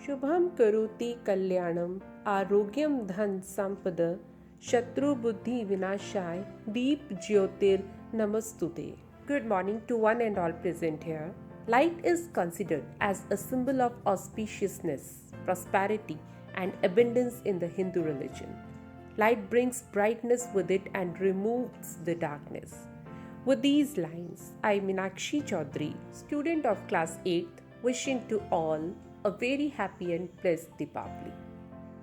शुभम करोति कल्याणम आरोग्यम धन संपदा शत्रु बुद्धि विनाशाय दीप ज्योतिर नमस्तुते. Good morning to one and all present here. Light is considered as a symbol of auspiciousness, prosperity, and abundance in the Hindu religion. Light brings brightness with it and removes the darkness. With these lines, I, Meenakshi Chaudhary, student of class 8th, wishing to all a very happy and blessed Deepawali.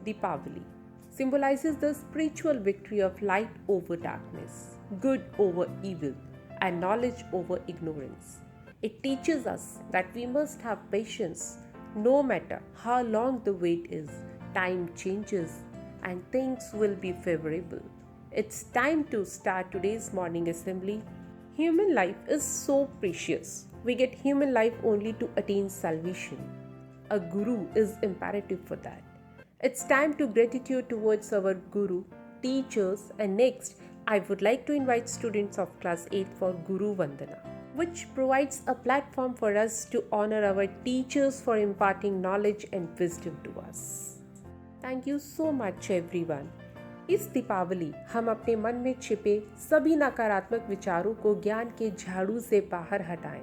Deepawali symbolizes the spiritual victory of light over darkness, good over evil, and knowledge over ignorance. It teaches us that we must have patience no matter how long the wait is. Time changes and things will be favorable. It's time to start today's morning assembly. Human life is so precious. We get human life only to attain salvation. A guru is imperative for that. It's time to gratitude towards our guru, teachers, and next I would like to invite students of class 8 for Guru Vandana, which provides a platform for us to honor our teachers for imparting knowledge and wisdom to us. Thank you so much everyone. इस दीपावली हम अपने मन में छिपे सभी नकारात्मक विचारों को ज्ञान के झाड़ू से बाहर हटाएं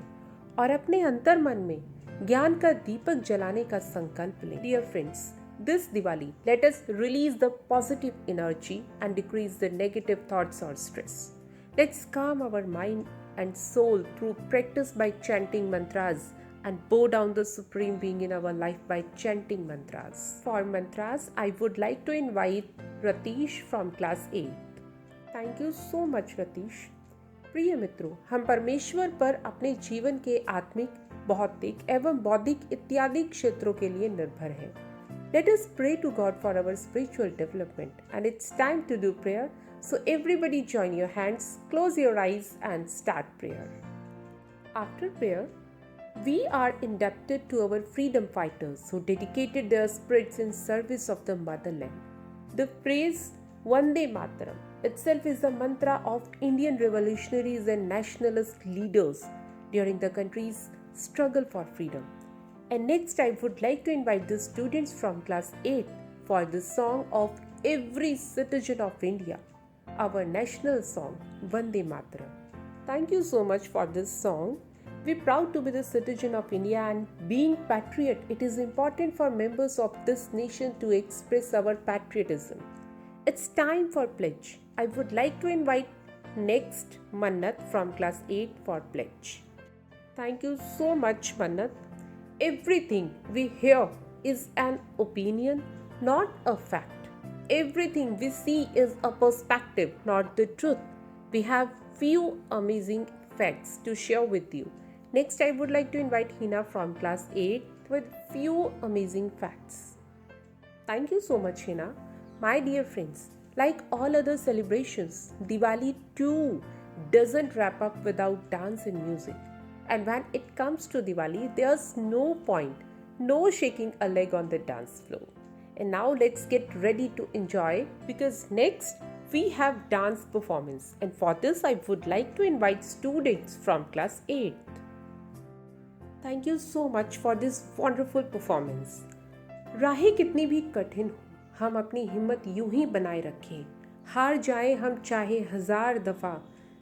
और अपने अंतर मन में ज्ञान का दीपक जलाने का संकल्प लें. Dear friends, this Diwali, let us release the positive energy and decrease the negative thoughts or stress. Let's calm our mind and soul through practice by chanting mantras and bow down the Supreme Being in our life by chanting mantras. For mantras, I would like to invite Ratish from class 8. Thank you so much, Ratish. प्रिय मित्रों, हम परमेश्वर पर अपने जीवन के आत्मिक, भौतिक एवं बौद्धिक इत्यादि क्षेत्रों के लिए निर्भर हैं. Let us pray to God for our spiritual development, and it's time to do prayer. So everybody join your hands, close your eyes and start prayer. After prayer, we are indebted to our freedom fighters who dedicated their spirits in service of the motherland. The phrase Vande Mataram itself is the mantra of Indian revolutionaries and nationalist leaders during the country's struggle for freedom. And next I would like to invite the students from class 8 for the song of every citizen of India, our national song Vande Mataram. Thank you so much for this song. We're proud to be the citizen of India, and being patriot, it is important for members of this nation to express our patriotism. It's time for pledge. I would like to invite next Mannat from class 8 for pledge. Thank you so much, Mannat. Everything we hear is an opinion, not a fact. Everything we see is a perspective, not the truth. We have few amazing facts to share with you. Next, I would like to invite Hina from class 8 with few amazing facts. Thank you so much, Hina. My dear friends, like all other celebrations, Diwali too doesn't wrap up without dance and music. And when it comes to Diwali, there's no point, no shaking a leg on the dance floor. And now let's get ready to enjoy, because next we have dance performance. And for this, I would like to invite students from class 8. Thank you so much for this wonderful performance. राहें कितनी भी कठिन हो, हम अपनी हिम्मत यूं ही बनाए रखें. हार जाए हम चाहे 1000 दफा,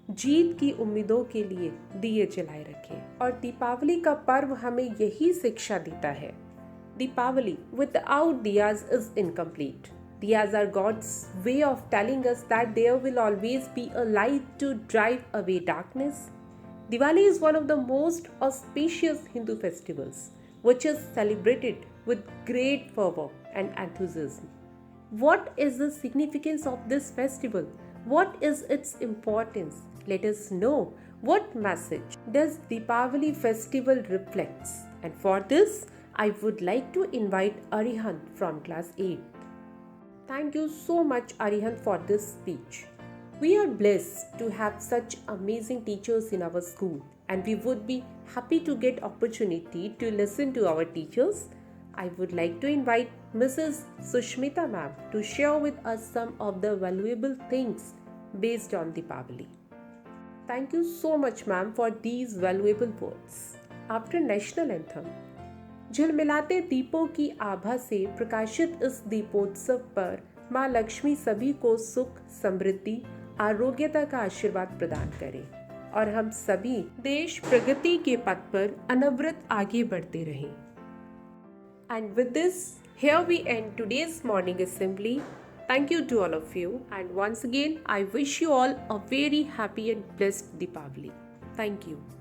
जीत की उम्मीदों के लिए दिए जलाए रखें. और दीपावली का पर्व हमें यही शिक्षा देता है. Deepawali without diyas is incomplete. Diyas are God's way of telling us that there will always be a light to drive away darkness. Diwali is one of the most auspicious Hindu festivals, which is celebrated with great fervor and enthusiasm. What is the significance of this festival? What is its importance? Let us know. What message does Deepawali festival reflects? And for this, I would like to invite Arihant from class 8. Thank you so much, Arihant, for this speech. We are blessed to have such amazing teachers in our school, and we would be happy to get opportunity to listen to our teachers. I would like to invite Mrs. Sushmita ma'am to share with us some of the valuable things based on Deepawali. Thank you so much, ma'am, for these valuable words. After national anthem, झिलमिलाते दीपों की आभा से प्रकाशित इस दीपोत्सव पर माँ लक्ष्मी सभी को सुख, समृद्धि, आरोग्यता का आशीर्वाद प्रदान करे और हम सभी देश प्रगति के पथ पर अनवरत आगे बढ़ते रहें। And with this, here we end today's morning assembly. Thank you to all of you, and once again I wish you all a very happy and blessed Deepawali. Thank you.